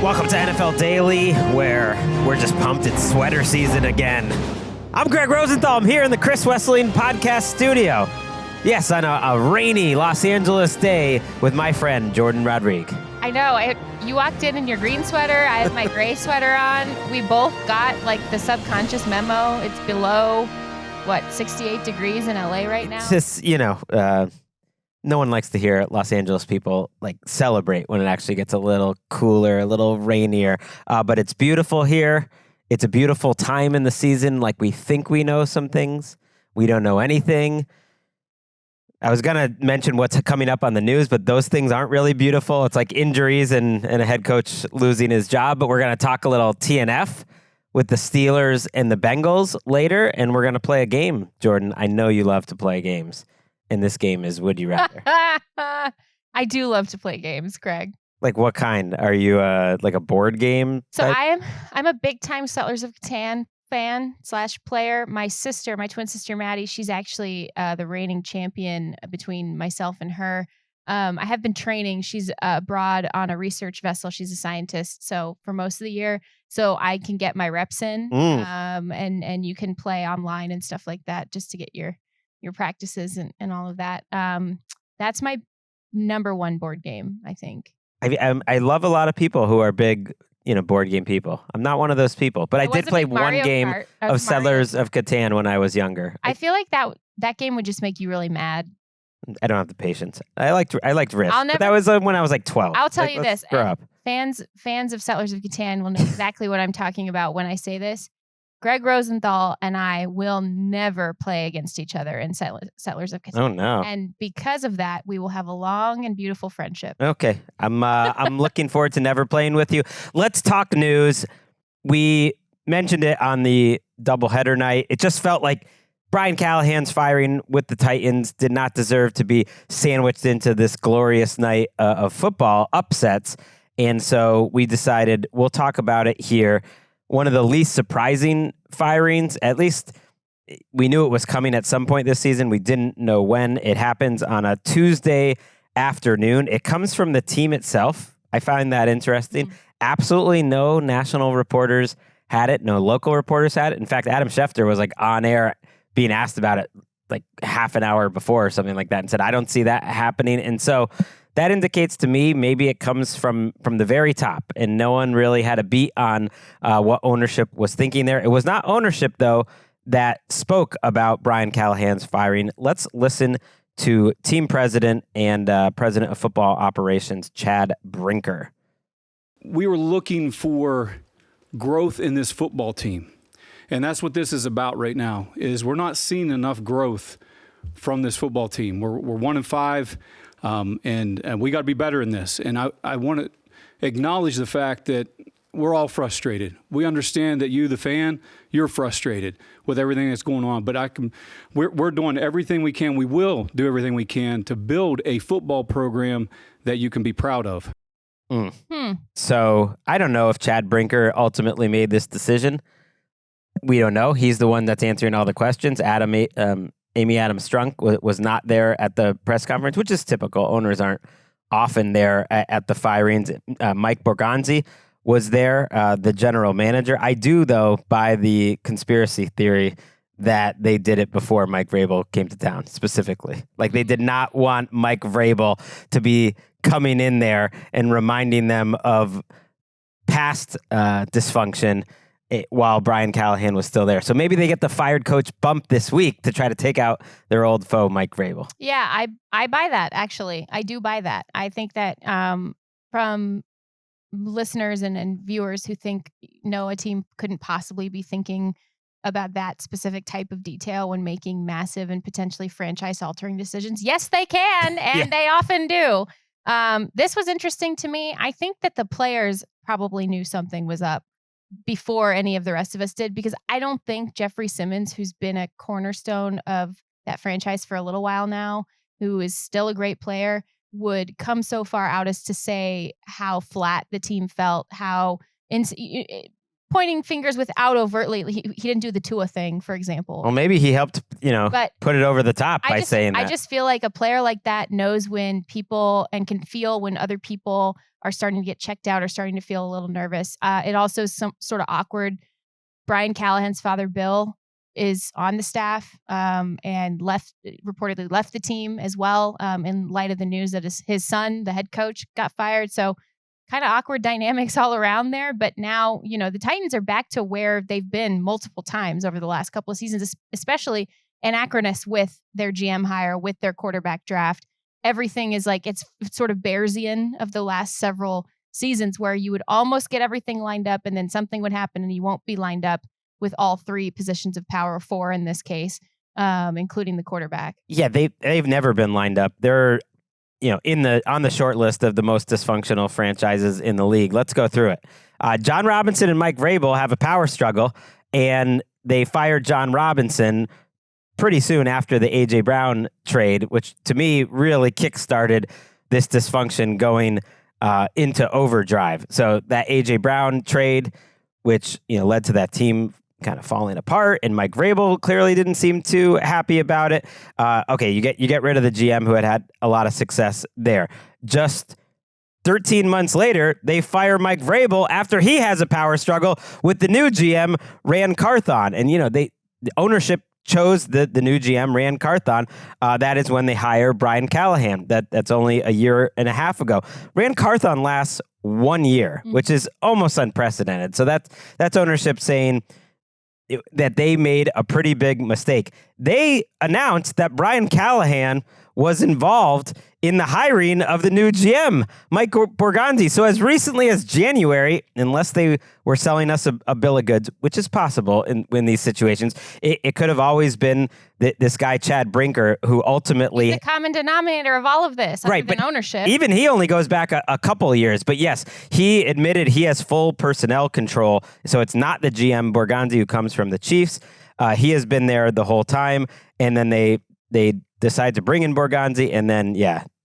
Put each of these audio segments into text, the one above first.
Welcome to NFL Daily, where we're just pumped. It's sweater season again. I'm Gregg Rosenthal. I'm here in the Chris Wesseling podcast studio. Yes, on a rainy Los Angeles day with my friend, Jourdan Rodrigue. I know. You walked in your green sweater. I have my gray sweater on. We both got the subconscious memo. It's below, 68 degrees in LA right now? It's just, no one likes to hear Los Angeles people celebrate when it actually gets a little cooler, a little rainier. But it's beautiful here. It's a beautiful time in the season. We think we know some things. We don't know anything. I was going to mention what's coming up on the news, but those things aren't really beautiful. It's like injuries and a head coach losing his job. But we're going to talk a little TNF with the Steelers and the Bengals later. And we're going to play a game, Jourdan. I know you love to play games. And this game is Would You Rather. I do love to play games, Gregg. What kind? Are you a board game So type? I'm a big time Settlers of Catan fan / player. My twin sister Maddie, she's actually the reigning champion between myself and her. I have been training. She's abroad on a research vessel. She's a scientist. So for most of the year, so I can get my reps in. And you can play online and stuff like that just to get your practices and all of that. That's my number one board game, I think. I love a lot of people who are big, board game people. I'm not one of those people, but I did play one game of Settlers of Catan when I was younger. I feel like that game would just make you really mad. I don't have the patience. I liked Risk. But that was when I was 12. I'll tell you this. Grow up. Fans of Settlers of Catan will know exactly what I'm talking about when I say this. Gregg Rosenthal and I will never play against each other in Settlers of Catan. Oh no! And because of that, we will have a long and beautiful friendship. Okay, I'm looking forward to never playing with you. Let's talk news. We mentioned it on the doubleheader night. It just felt like Brian Callahan's firing with the Titans did not deserve to be sandwiched into this glorious night of football upsets, and so we decided we'll talk about it here. One of the least surprising firings, at least we knew it was coming at some point this season. We didn't know when. It happens on a Tuesday afternoon. It comes from the team itself. I find that interesting. Absolutely no national reporters had it. No local reporters had it. In fact, Adam Schefter was on air being asked about it half an hour before or something like that and said, I don't see that happening. And so that indicates to me maybe it comes from the very top, and no one really had a beat on what ownership was thinking there. It was not ownership, though, that spoke about Brian Callahan's firing. Let's listen to team president and president of football operations, Chad Brinker. We were looking for growth in this football team, and that's what this is about right now, is we're not seeing enough growth from this football team. We're 1-5. And we got to be better in this. And I want to acknowledge the fact that we're all frustrated. We understand that you, the fan, you're frustrated with everything that's going on. But we're doing everything we can. We will do everything we can to build a football program that you can be proud of. So I don't know if Chad Brinker ultimately made this decision. We don't know. He's the one that's answering all the questions. Amy Adams Strunk was not there at the press conference, which is typical. Owners aren't often there at the firings. Mike Borgonzi was there, the general manager. I do, though, buy the conspiracy theory that they did it before Mike Vrabel came to town, specifically. They did not want Mike Vrabel to be coming in there and reminding them of past dysfunction while Brian Callahan was still there. So maybe they get the fired coach bump this week to try to take out their old foe, Mike Vrabel. Yeah, I buy that, actually. I do buy that. I think that from listeners and viewers who think, no, a team couldn't possibly be thinking about that specific type of detail when making massive and potentially franchise-altering decisions. Yes, they can, and they often do. This was interesting to me. I think that the players probably knew something was up before any of the rest of us did, because I don't think Jeffrey Simmons, who's been a cornerstone of that franchise for a little while now, who is still a great player, would come so far out as to say how flat the team felt, how pointing fingers without overtly. He didn't do the Tua thing, for example. Well, maybe he helped, But put it over the top by saying that. I just feel like a player like that knows when people and can feel when other people are starting to get checked out or starting to feel a little nervous. It also is some sort of awkward. Brian Callahan's father, Bill, is on the staff and reportedly left the team as well in light of the news that his son, the head coach, got fired. So kind of awkward dynamics all around there. But now, the Titans are back to where they've been multiple times over the last couple of seasons, especially anachronous with their GM hire, with their quarterback draft. Everything is like, it's sort of Bearsian of the last several seasons where you would almost get everything lined up and then something would happen and you won't be lined up with all three positions of power, 4 in this case, including the quarterback. Yeah, they've never been lined up. They're on the short list of the most dysfunctional franchises in the league. Let's go through it. John Robinson and Mike Vrabel have a power struggle, and they fired John Robinson pretty soon after the A.J. Brown trade, which to me really kickstarted this dysfunction going into overdrive. So that A.J. Brown trade, which led to that team kind of falling apart, and Mike Vrabel clearly didn't seem too happy about it. Okay, you get rid of the GM who had a lot of success there. Just 13 months later, they fire Mike Vrabel after he has a power struggle with the new GM, Ran Carthon. And the ownership chose the new GM, Ran Carthon. That is when they hire Brian Callahan. That's only a year and a half ago. Ran Carthon lasts 1 year, which is almost unprecedented. So that's ownership saying that they made a pretty big mistake. They announced that Brian Callahan was involved in the hiring of the new GM, Mike Borgonzi. So as recently as January, unless they were selling us a bill of goods, which is possible in these situations, it could have always been this guy, Chad Brinker, who ultimately... He's the common denominator of all of this, right, other than ownership. Even he only goes back a couple of years. But yes, he admitted he has full personnel control. So it's not the GM, Borgonzi, who comes from the Chiefs. He has been there the whole time. And then they decide to bring in Borgonzi, and then,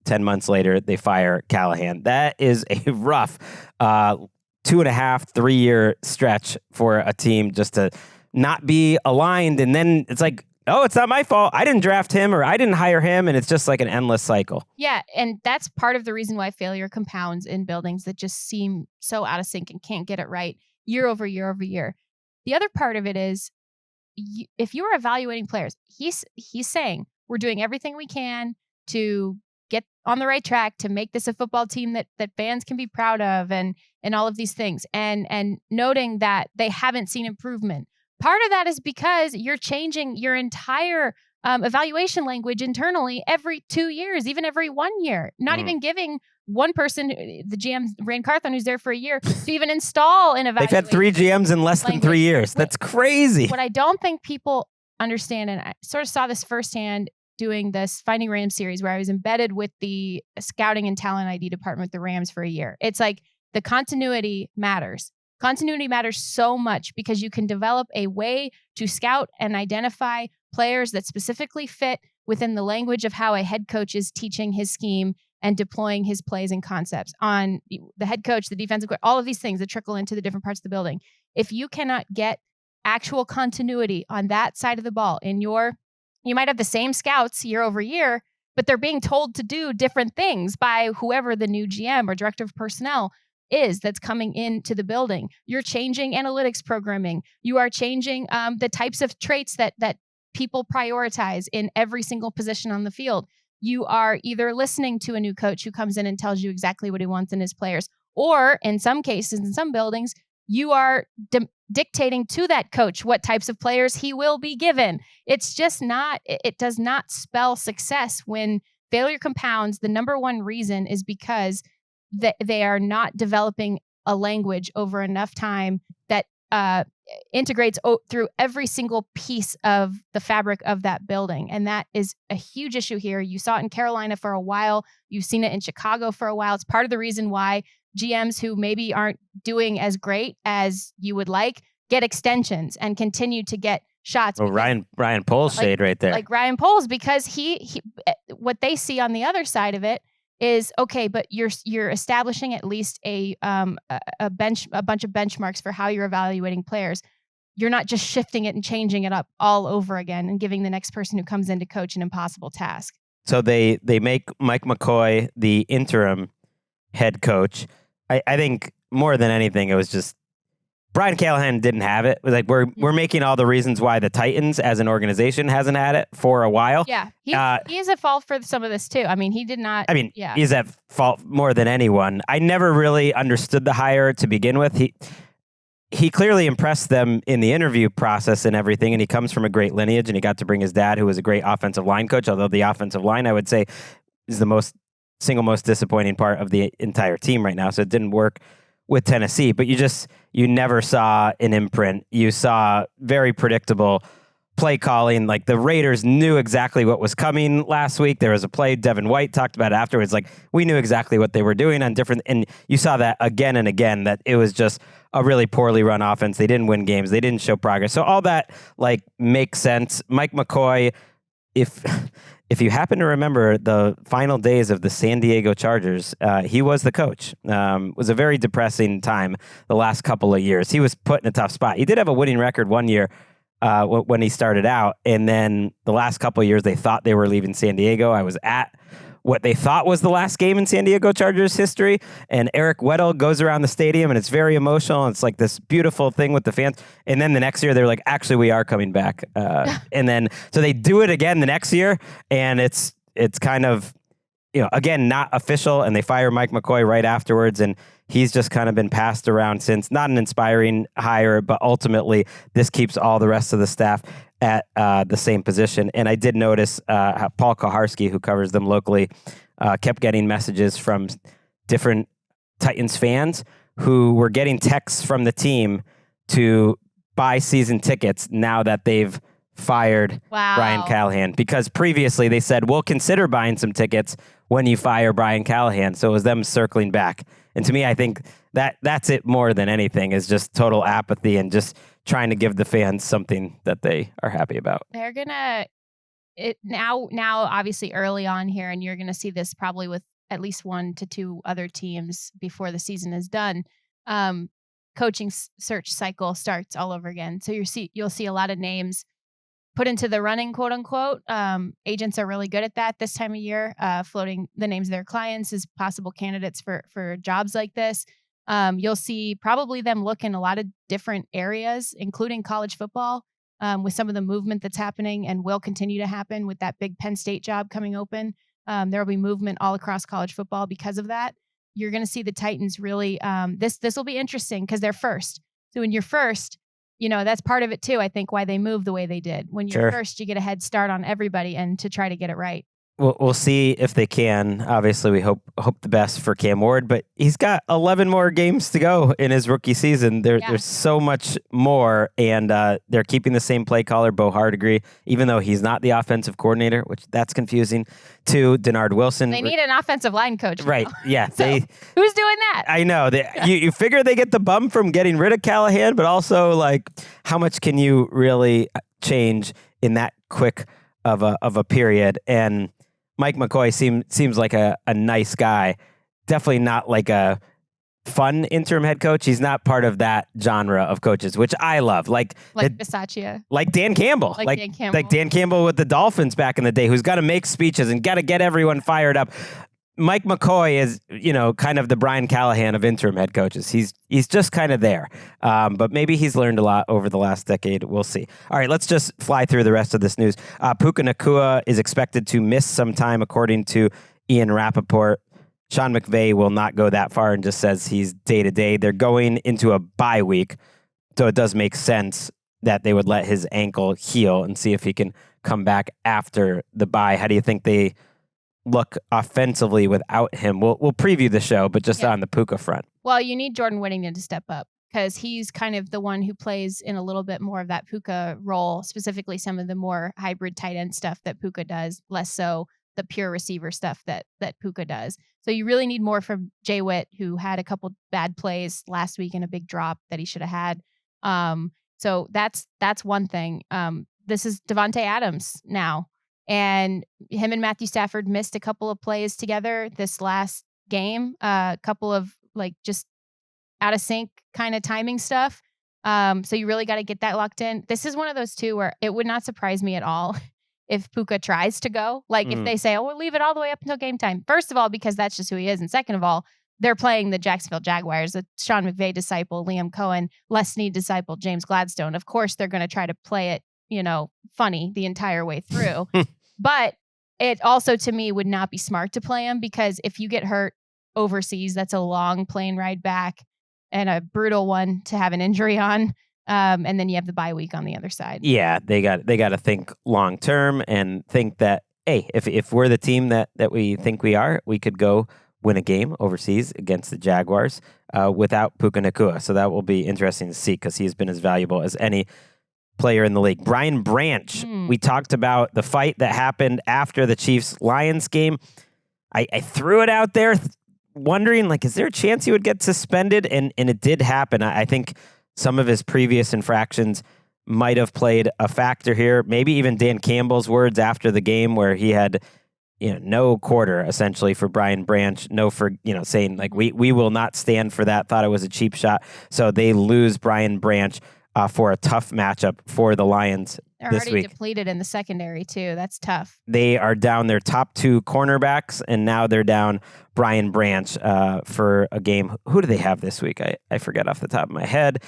10 months later, they fire Callahan. That is a rough 2.5, 3 year stretch for a team just to not be aligned. And then it's like, oh, it's not my fault. I didn't draft him or I didn't hire him. And it's just like an endless cycle. Yeah. And that's part of the reason why failure compounds in buildings that just seem so out of sync and can't get it right year over year over year. The other part of it is, if you are evaluating players, he's saying we're doing everything we can to get on the right track to make this a football team that fans can be proud of and all of these things, and noting that they haven't seen improvement. Part of that is because you're changing your entire evaluation language internally every 2 years, even every 1 year, not even giving one person, the GM, Ran Carthon, who's there for a year, to even install an evaluation. They've had 3 GMs in less than 3 years. That's crazy. What I don't think people understand, and I sort of saw this firsthand doing this Finding Rams series where I was embedded with the scouting and talent ID department with the Rams for a year. It's like the continuity matters. Continuity matters so much because you can develop a way to scout and identify players that specifically fit within the language of how a head coach is teaching his scheme and deploying his plays and concepts on the head coach, the defensive coach, all of these things that trickle into the different parts of the building. If you cannot get actual continuity on that side of the ball you might have the same scouts year over year, but they're being told to do different things by whoever the new GM or director of personnel is that's coming into the building. You're changing analytics programming. You are changing the types of traits that people prioritize in every single position on the field. You are either listening to a new coach who comes in and tells you exactly what he wants in his players, or in some cases, in some buildings, you are dictating to that coach what types of players he will be given. It's just not, it does not spell success when failure compounds. The number one reason is because they are not developing a language over enough time that integrates through every single piece of the fabric of that building. And that is a huge issue here. You saw it in Carolina for a while. You've seen it in Chicago for a while. It's part of the reason why GMs who maybe aren't doing as great as you would like get extensions and continue to get shots. Oh, Ryan Poles shade right there. Like Ryan Poles, because he what they see on the other side of it is okay, but you're establishing at least a bunch of benchmarks for how you're evaluating players. You're not just shifting it and changing it up all over again and giving the next person who comes in to coach an impossible task. So they make Mike McCoy the interim head coach. I think more than anything, it was just Brian Callahan didn't have it. It was like we're making all the reasons why the Titans as an organization hasn't had it for a while. Yeah, he is at fault for some of this too. I mean, he did not. I mean, he's at fault more than anyone. I never really understood the hire to begin with. He clearly impressed them in the interview process and everything, and he comes from a great lineage, and he got to bring his dad, who was a great offensive line coach, although the offensive line, I would say, is the single most disappointing part of the entire team right now, so it didn't work with Tennessee. But you never saw an imprint. You saw very predictable play calling. Like, the Raiders knew exactly what was coming last week. There was a play, Devin White talked about it afterwards, like, we knew exactly what they were doing on different, and you saw that again and again, that it was just a really poorly run offense. They didn't win games. They didn't show progress. So all that, like, makes sense. Mike McCoy, if you happen to remember the final days of the San Diego Chargers, he was the coach. It was a very depressing time the last couple of years. He was put in a tough spot. He did have a winning record one year when he started out, and then the last couple of years they thought they were leaving San Diego. I was at what they thought was the last game in San Diego Chargers history, and Eric Weddle goes around the stadium, and it's very emotional, and it's like this beautiful thing with the fans. And then the next year, they're like, actually, we are coming back. And then, so they do it again the next year, and it's kind of, again, not official, and they fire Mike McCoy right afterwards, and he's just kind of been passed around since. Not an inspiring hire, but ultimately, this keeps all the rest of the staff at the same position. And I did notice how Paul Koharski, who covers them locally, kept getting messages from different Titans fans who were getting texts from the team to buy season tickets now that they've fired Brian Callahan. Because previously they said, we'll consider buying some tickets when you fire Brian Callahan. So it was them circling back. And to me, I think that's it more than anything, is just total apathy and just trying to give the fans something that they are happy about. They're gonna now obviously early on here, and you're gonna see this probably with at least 1 to 2 other teams before the season is done. Coaching search cycle starts all over again. So you'll see a lot of names put into the running, quote unquote. Agents are really good at that this time of year, floating the names of their clients as possible candidates for jobs like this. You'll see probably them look in a lot of different areas, including college football, with some of the movement that's happening and will continue to happen with that big Penn State job coming open. There will be movement all across college football because of that. You're going to see the Titans really, this will be interesting because they're first. So when you're first, that's part of it too. I think why they moved the way they did. When you're first, you get a head start on everybody and to try to get it right. We'll see if they can. Obviously, we hope the best for Cam Ward, but he's got 11 more games to go in his rookie season. There's so much more, and they're keeping the same play caller, Bo Rodrigue, even though he's not the offensive coordinator, which that's confusing, to Denard Wilson. They need an offensive line coach. Right, yeah. So, who's doing that? I know. You figure they get the bump from getting rid of Callahan, but also, like, how much can you really change in that quick of a period? And Mike McCoy seems like a nice guy. Definitely not like a fun interim head coach. He's not part of that genre of coaches, which I love. Like Bisaccia. Like Dan Campbell. Like Dan Campbell with the Dolphins back in the day, who's got to make speeches and got to get everyone fired up. Mike McCoy is, kind of the Brian Callahan of interim head coaches. He's just kind of there. But maybe he's learned a lot over the last decade. We'll see. All right, let's just fly through the rest of this news. Puka Nacua is expected to miss some time, according to Ian Rappaport. Sean McVay will not go that far and just says he's day-to-day. They're going into a bye week, so it does make sense that they would let his ankle heal and see if he can come back after the bye. How do you think they look offensively without him? We'll preview the show, but just on the Puka front. Well, you need Jourdan Whittington to step up because he's kind of the one who plays in a little bit more of that Puka role, specifically some of the more hybrid tight end stuff that Puka does, less so the pure receiver stuff that Puka does. So you really need more from Jay Witt, who had a couple bad plays last week and a big drop that he should have had. So that's one thing. This is Devontae Adams now. And him and Matthew Stafford missed a couple of plays together this last game, a couple of like just out of sync kind of timing stuff. So you really got to get that locked in. This is one of those two where it would not surprise me at all if Puka tries to go. Like if they say, oh, we'll leave it all the way up until game time. First of all, because that's just who he is. And second of all, they're playing the Jacksonville Jaguars, a Sean McVay disciple, Liam Cohen, Les Snead disciple, James Gladstone. Of course, they're going to try to play it, funny the entire way through. But it also, to me, would not be smart to play him because if you get hurt overseas, that's a long plane ride back and a brutal one to have an injury on. And then you have the bye week on the other side. Yeah, they got to think long term and think that, hey, if we're the team that we think we are, we could go win a game overseas against the Jaguars without Puka Nacua. So that will be interesting to see because he's been as valuable as any player in the league. Brian Branch, we talked about the fight that happened after the Chiefs-Lions game. I threw it out there wondering, is there a chance he would get suspended? And it did happen. I think some of his previous infractions might have played a factor here. Maybe even Dan Campbell's words after the game where he had no quarter essentially for Brian Branch, saying we will not stand for that, thought it was a cheap shot. So they lose Brian Branch for a tough matchup for the Lions They're this already week. depleted in the secondary too. That's tough. They are down their top two cornerbacks, and now they're down Brian Branch for a game. Who do they have this week? I forget off the top of my head.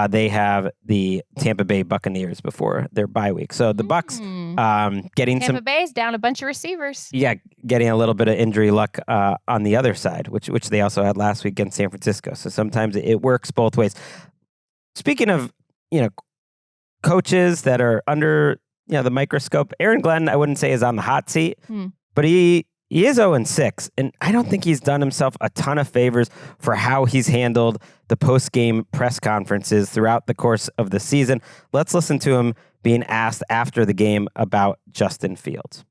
They have the Tampa Bay Buccaneers before their bye week. So the Bucs getting Tampa Bay's down a bunch of receivers. Yeah, getting a little bit of injury luck on the other side, which they also had last week against San Francisco. So sometimes it works both ways. Speaking of, coaches that are under, the microscope, Aaron Glenn, I wouldn't say is on the hot seat, but he is 0-6, and I don't think he's done himself a ton of favors for how he's handled the post-game press conferences throughout the course of the season. Let's listen to him being asked after the game about Justin Fields.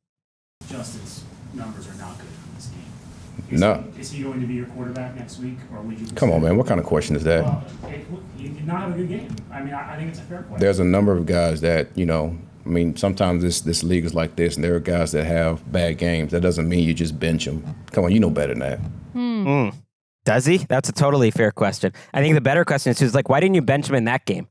Justin's numbers are not good in this game. Is Is he going to be your quarterback next week, or would you? Come on, man. What kind of question is that? Well, he did not have a good game. I mean, I think it's a fair question. There's a number of guys that, sometimes this league is like this, and there are guys that have bad games. That doesn't mean you just bench them. Come on, you know better than that. Does he? That's a totally fair question. I think the better question is why didn't you bench him in that game?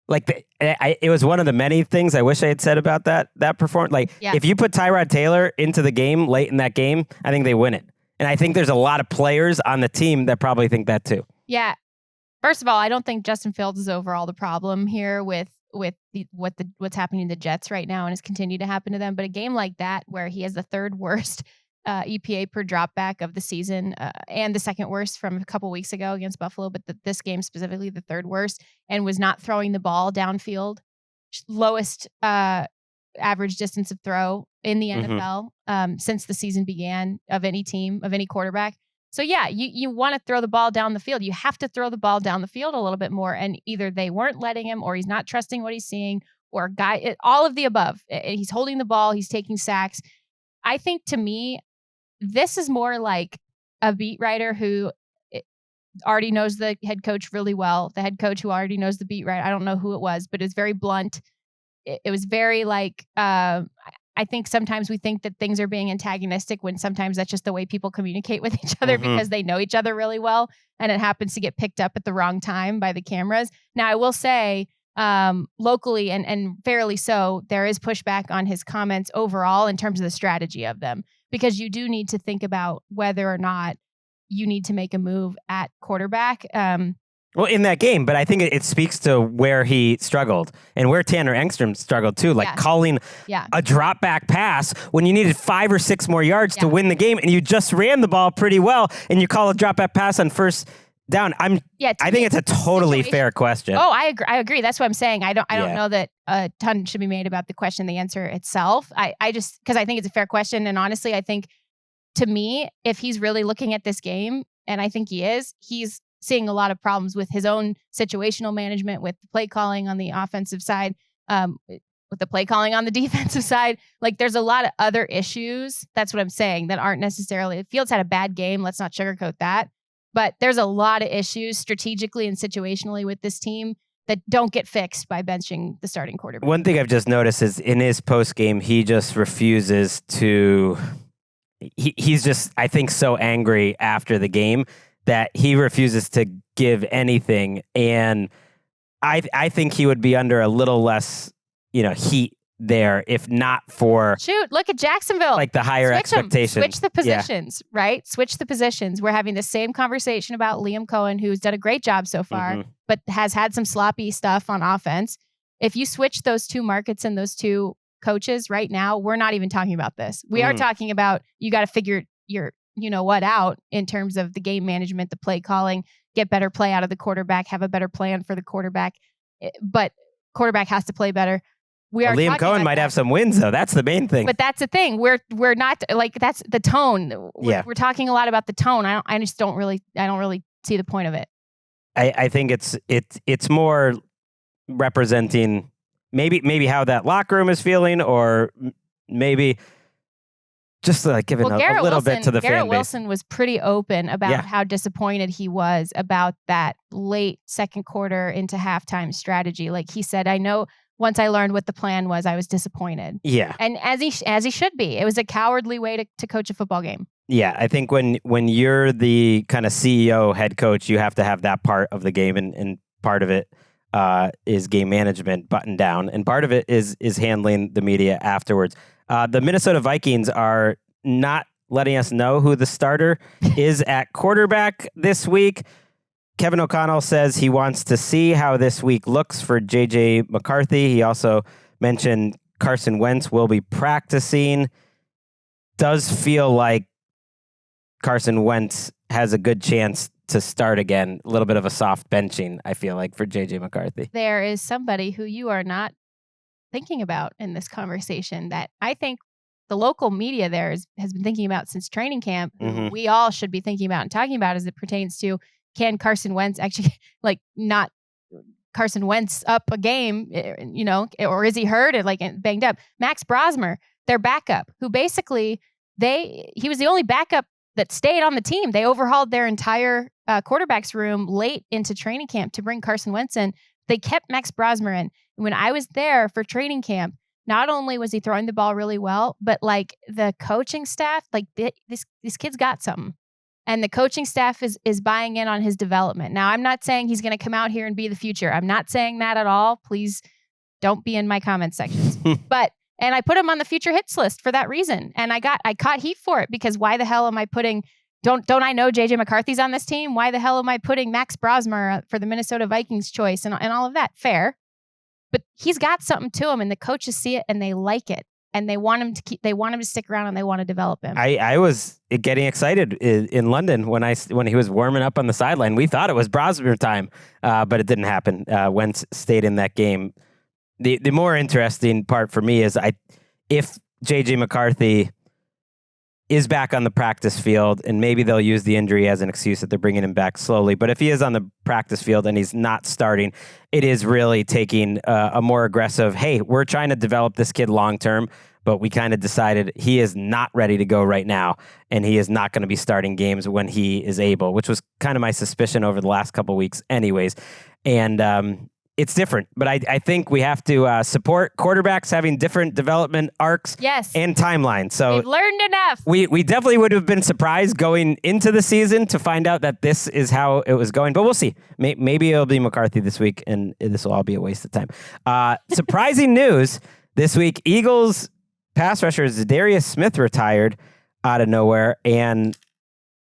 It was one of the many things I wish I had said about that performance. If you put Tyrod Taylor into the game late in that game, I think they win it. And I think there's a lot of players on the team that probably think that too. Yeah. First of all, I don't think Justin Fields is overall the problem here with what's happening to the Jets right now and has continued to happen to them. But a game like that where he has the third worst EPA per dropback of the season and the second worst from a couple weeks ago against Buffalo, but this game specifically the third worst, and was not throwing the ball downfield, lowest average distance of throw in the NFL since the season began of any team, of any quarterback. So yeah, you want to throw the ball down the field. You have to throw the ball down the field a little bit more. And either they weren't letting him, or he's not trusting what he's seeing, or all of the above. He's holding the ball. He's taking sacks. I think to me, this is more like a beat writer who already knows the head coach really well. The head coach who already knows the beat writer. I don't know who it was, but it's very blunt. It was very I think sometimes we think that things are being antagonistic when sometimes that's just the way people communicate with each other because they know each other really well, and it happens to get picked up at the wrong time by the cameras. Now, I will say locally and fairly so, there is pushback on his comments overall in terms of the strategy of them, because you do need to think about whether or not you need to make a move at quarterback. Well, in that game, but I think it speaks to where he struggled and where Tanner Engstrom struggled too, calling a drop back pass when you needed 5 or 6 more yards to win the game, and you just ran the ball pretty well, and you call a drop back pass on first down. I think it's a totally fair question. Oh, I agree. That's what I'm saying. I don't know that a ton should be made about the question, the answer itself. I just, because I think it's a fair question, and honestly, I think to me, if he's really looking at this game, and I think he is, he's seeing a lot of problems with his own situational management, with the play calling on the offensive side, with the play calling on the defensive side. There's a lot of other issues. That's what I'm saying, that aren't necessarily, Fields had a bad game. Let's not sugarcoat that. But there's a lot of issues strategically and situationally with this team that don't get fixed by benching the starting quarterback. One thing I've just noticed is in his post game, he just refuses to. He's just, I think, so angry after the game that he refuses to give anything, and I think he would be under a little less, heat there if not for look at Jacksonville, like the higher expectations. Switch the positions, right? Switch the positions. We're having the same conversation about Liam Cohen, who's done a great job so far, but has had some sloppy stuff on offense. If you switch those two markets and those two coaches right now, we're not even talking about this. We are talking about you got to figure your out in terms of the game management, the play calling, get better play out of the quarterback, have a better plan for the quarterback, but quarterback has to play better. Liam Cohen might have some wins though. That's the main thing. But that's the thing. We're not like that's the tone. We're talking a lot about the tone. I don't really see the point of it. I think it's more representing maybe how that locker room is feeling, or maybe just like giving a little bit to the fan base. Garrett Wilson was pretty open about how disappointed he was about that late second quarter into halftime strategy. Like he said, I know once I learned what the plan was, I was disappointed. Yeah. And as he should be. It was a cowardly way to coach a football game. Yeah, I think when you're the kind of CEO, head coach, you have to have that part of the game, and part of it is game management button down, and part of it is handling the media afterwards. The Minnesota Vikings are not letting us know who the starter is at quarterback this week. Kevin O'Connell says he wants to see how this week looks for J.J. McCarthy. He also mentioned Carson Wentz will be practicing. Does feel like Carson Wentz has a good chance to start again. A little bit of a soft benching, I feel like, for J.J. McCarthy. There is somebody who you are not thinking about in this conversation that I think the local media there has been thinking about since training camp. We all should be thinking about and talking about as it pertains to, can Carson Wentz actually, not Carson Wentz up a game, or is he hurt and banged up? Max Brosmer, their backup, who basically he was the only backup that stayed on the team. They overhauled their entire quarterbacks room late into training camp to bring Carson Wentz in. They kept Max Brosmer in. When I was there for training camp, not only was he throwing the ball really well, but the coaching staff, this kid's got something. And the coaching staff is buying in on his development. Now, I'm not saying he's going to come out here and be the future. I'm not saying that at all. Please don't be in my comment sections. And I put him on the future hits list for that reason. And I caught heat for it, because why the hell am I putting, don't I know JJ McCarthy's on this team? Why the hell am I putting Max Brosmer for the Minnesota Vikings choice and all of that? Fair. But he's got something to him, and the coaches see it and they like it. And they want him to stick around, and they want to develop him. I was getting excited in London when he was warming up on the sideline. We thought it was Brosmer time, but it didn't happen. Wentz stayed in that game. The more interesting part for me is if J.J. McCarthy is back on the practice field, and maybe they'll use the injury as an excuse that they're bringing him back slowly. But if he is on the practice field and he's not starting, it is really taking a more aggressive, hey, we're trying to develop this kid long-term, but we kind of decided he is not ready to go right now, and he is not going to be starting games when he is able, which was kind of my suspicion over the last couple of weeks anyways. And it's different, but I think we have to support quarterbacks having different development arcs and timelines. So we've learned enough. We definitely would have been surprised going into the season to find out that this is how it was going, but we'll see. Maybe it'll be McCarthy this week, and this will all be a waste of time. Surprising news this week: Eagles pass rusher Zadarius Smith retired out of nowhere, and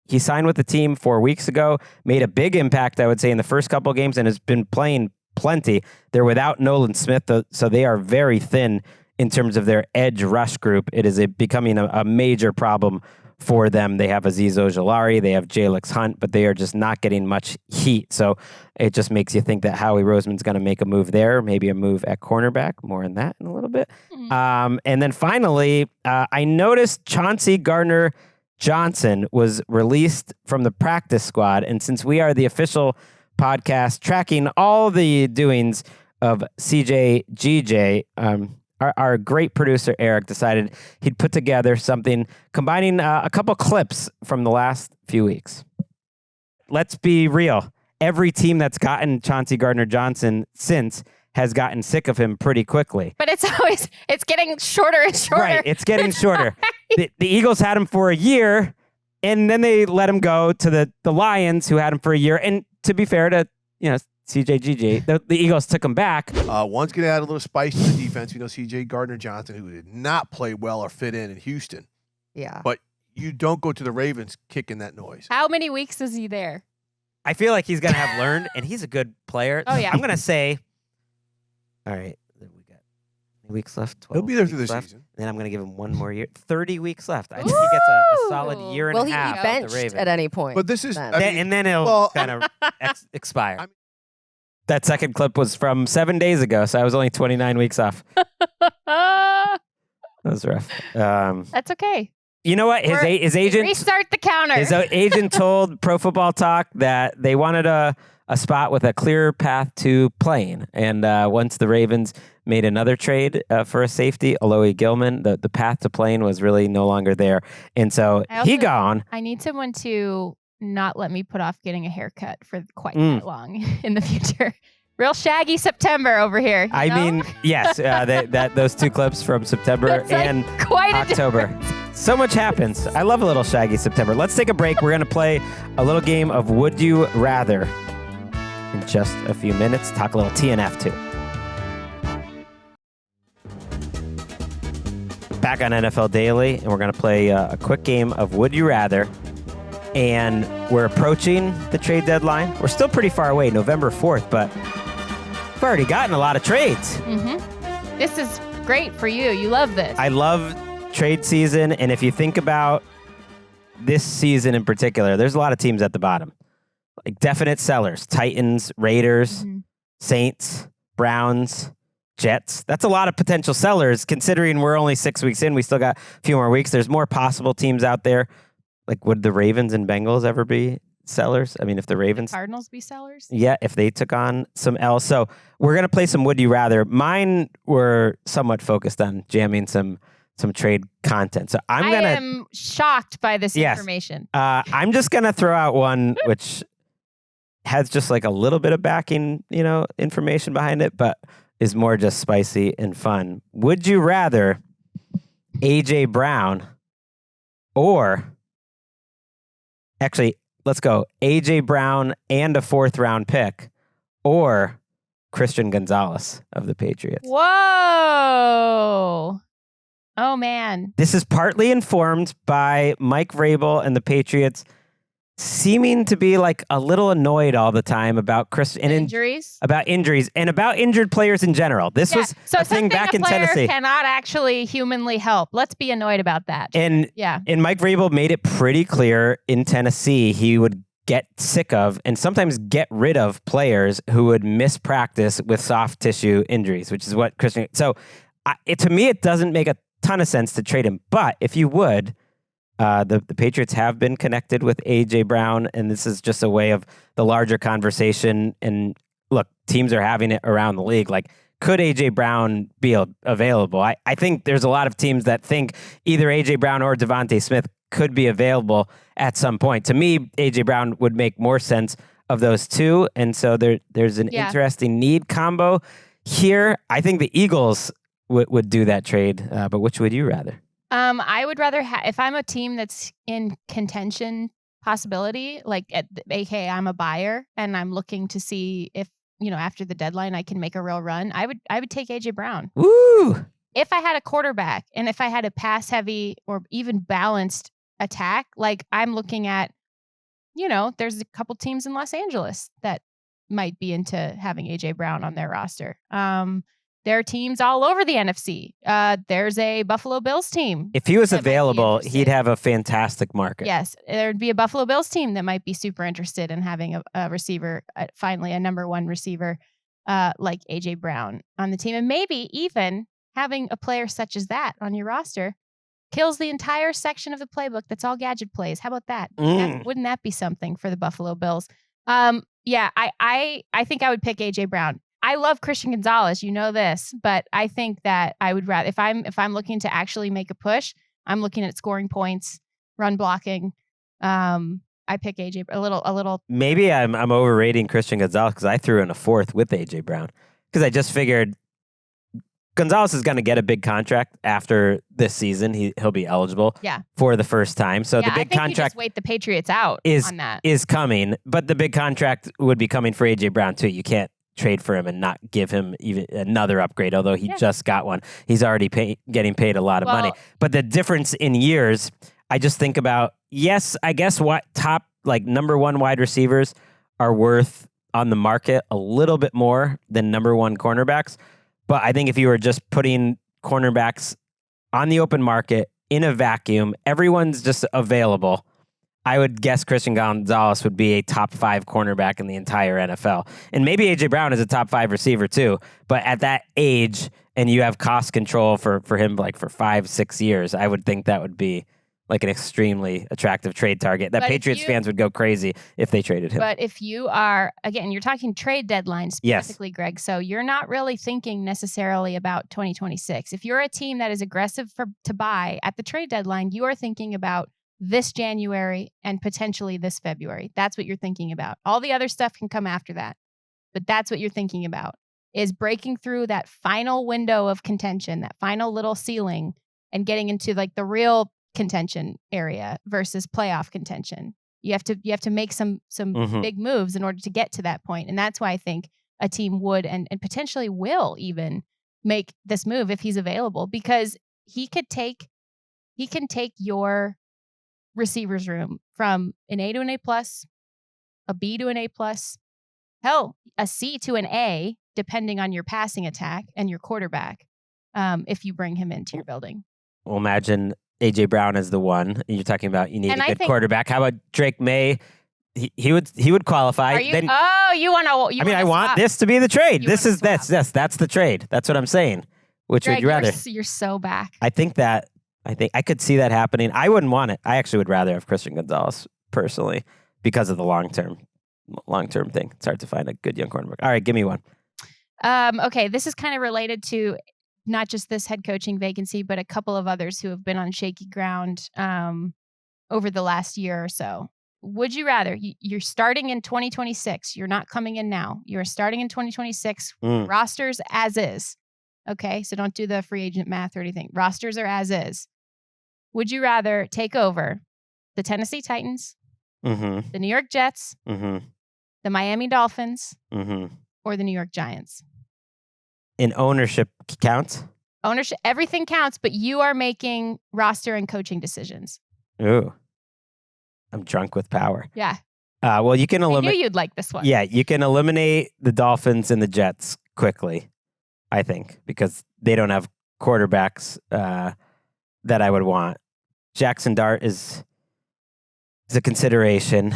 he signed with the team 4 weeks ago, made a big impact, I would say, in the first couple of games, and has been playing plenty. They're without Nolan Smith, so they are very thin in terms of their edge rush group. It is becoming a major problem for them. They have Azeez Ojulari, they have Jalix Hunt, but they are just not getting much heat. So it just makes you think that Howie Roseman's going to make a move there, maybe a move at cornerback. More on that in a little bit. And then finally, I noticed Chauncey Gardner-Johnson was released from the practice squad, and since we are the official podcast tracking all the doings of CJGJ, our great producer Eric decided he'd put together something combining a couple clips from the last few weeks. Let's be real. every team that's gotten Chauncey Gardner-Johnson since has gotten sick of him pretty quickly. But it's getting shorter and shorter. Right, it's getting shorter. The Eagles had him for a year, and then they let him go to the Lions, who had him for a year. And to be fair to CJGJ, the Eagles took him back. One's going to add a little spice to the defense. CJ Gardner-Johnson, who did not play well or fit in Houston. Yeah. But you don't go to the Ravens kicking that noise. How many weeks is he there? I feel like he's going to have learned, and he's a good player. Oh, yeah. I'm going to say, all right, we got weeks left. 12 He'll be there through the weeks left, season. Then I'm going to give him one more year. 30 weeks left. I think he gets a solid year and Will a he half be with the benched Ravens. at any point? But this is, then? And then he'll kind of expire. That second clip was from 7 days ago, so I was only 29 weeks off. That was rough. That's okay. You know what? His agent Restart the counter. His agent told Pro Football Talk that they wanted a spot with a clear path to playing. And once the Ravens made another trade for a safety, Alohi Gilman, the path to playing was really no longer there. And so he gone. I need someone to not let me put off getting a haircut for quite that long in the future. Real shaggy September over here. I mean, yes, those two clips from September and quite October. So much happens. I love a little shaggy September. Let's take a break. We're going to play a little game of Would You Rather in just a few minutes. Talk a little TNF too. Back on NFL Daily, and we're going to play a quick game of Would You Rather. And we're approaching the trade deadline. We're still pretty far away, November 4th, but we've already gotten a lot of trades. Mm-hmm. This is great for you. You love this. I love trade season, and if you think about this season in particular, there's a lot of teams at the bottom. Like definite sellers, Titans, Raiders, Saints, Browns, Jets. That's a lot of potential sellers, considering we're only 6 weeks in. We still got a few more weeks. There's more possible teams out there. Like, would the Ravens and Bengals ever be sellers? I mean, if the Ravens... Cardinals be sellers? Yeah, if they took on some L's. So we're going to play some Would You Rather. Mine were somewhat focused on jamming some trade content. So I am shocked by this information. I'm just going to throw out one which has just like a little bit of backing, information behind it, but is more just spicy and fun. Would you rather A.J. Brown or... Actually, let's go. A.J. Brown and a 4th-round pick, or Christian Gonzalez of the Patriots. Whoa. Oh, man. This is partly informed by Mike Vrabel and the Patriots seeming to be like a little annoyed all the time about injuries, about injuries, and about injured players in general. This was a thing back in Tennessee. Cannot actually humanly help. Let's be annoyed about that. And Mike Vrabel made it pretty clear in Tennessee he would get sick of and sometimes get rid of players who would miss practice with soft tissue injuries, which is what Christian. So to me, it doesn't make a ton of sense to trade him. But if you would. The Patriots have been connected with A.J. Brown, and this is just a way of the larger conversation. And look, teams are having it around the league. Like, could A.J. Brown be available? I think there's a lot of teams that think either A.J. Brown or Devontae Smith could be available at some point. To me, A.J. Brown would make more sense of those two. And so there's an interesting need combo here. I think the Eagles would do that trade, but which would you rather? I would rather if I'm a team that's in contention possibility, like aka I'm a buyer and I'm looking to see if, after the deadline I can make a real run, I would take AJ Brown. Woo! If I had a quarterback and if I had a pass heavy or even balanced attack, like I'm looking at, there's a couple teams in Los Angeles that might be into having AJ Brown on their roster. There are teams all over the NFC. There's a Buffalo Bills team. If he was available, he'd have a fantastic market. Yes, there'd be a Buffalo Bills team that might be super interested in having a receiver, finally a number one receiver like A.J. Brown on the team. And maybe even having a player such as that on your roster kills the entire section of the playbook that's all gadget plays. How about that? Wouldn't that be something for the Buffalo Bills? I think I would pick A.J. Brown. I love Christian Gonzalez, this, but I think that I would rather if I'm looking to actually make a push, I'm looking at scoring points, run blocking, I pick AJ a little. Maybe I'm overrating Christian Gonzalez because I threw in a fourth with AJ Brown because I just figured Gonzalez is going to get a big contract after this season. He'll be eligible for the first time. So the big I think contract you just wait the Patriots out on that. Is coming, but the big contract would be coming for AJ Brown too. You can't trade for him and not give him even another upgrade, although he just got one. He's already getting paid a lot of money. But the difference in years, I just think about, I guess what top number one wide receivers are worth on the market a little bit more than number one cornerbacks. But I think if you were just putting cornerbacks on the open market in a vacuum, everyone's just available. I would guess Christian Gonzalez would be a top 5 cornerback in the entire NFL. And maybe AJ Brown is a top 5 receiver too. But at that age, and you have cost control for him for 5-6 years, I would think that would be an extremely attractive trade target. That Patriots fans would go crazy if they traded him. But if you are, again, you're talking trade deadline specifically, Greg, so you're not really thinking necessarily about 2026. If you're a team that is aggressive to buy at the trade deadline, you are thinking about this January and potentially this February. That's what you're thinking about. All the other stuff can come after that. But that's what you're thinking about, is breaking through that final window of contention, that final little ceiling, and getting into the real contention area versus playoff contention. You have to make some big moves in order to get to that point. And that's why I think a team would and potentially will even make this move if he's available, because he can take your receivers room from an A to an A plus, a B to an A plus, hell, a C to an A, depending on your passing attack and your quarterback, if you bring him into your building. Well, imagine AJ Brown is the one, and you're talking about you need a good quarterback. How about Drake May? He would qualify. I want this to be the trade. That's the trade. That's what I'm saying. Which Greg, would you rather? You're so back. I think I could see that happening. I wouldn't want it. I actually would rather have Christian Gonzalez personally because of the long term thing. It's hard to find a good young quarterback. All right, give me one. Okay, this is kind of related to not just this head coaching vacancy, but a couple of others who have been on shaky ground over the last year or so. Would you rather, you're starting in 2026, you're not coming in now, you're starting in 2026, rosters as is. Okay, so don't do the free agent math or anything. Rosters are as is. Would you rather take over the Tennessee Titans, the New York Jets, the Miami Dolphins, or the New York Giants? In ownership counts? Ownership, everything counts, but you are making roster and coaching decisions. Ooh. I'm drunk with power. Yeah. Well, you can eliminate. I knew you'd like this one. Yeah, you can eliminate the Dolphins and the Jets quickly, I think, because they don't have quarterbacks that I would want. Jackson Dart is a consideration.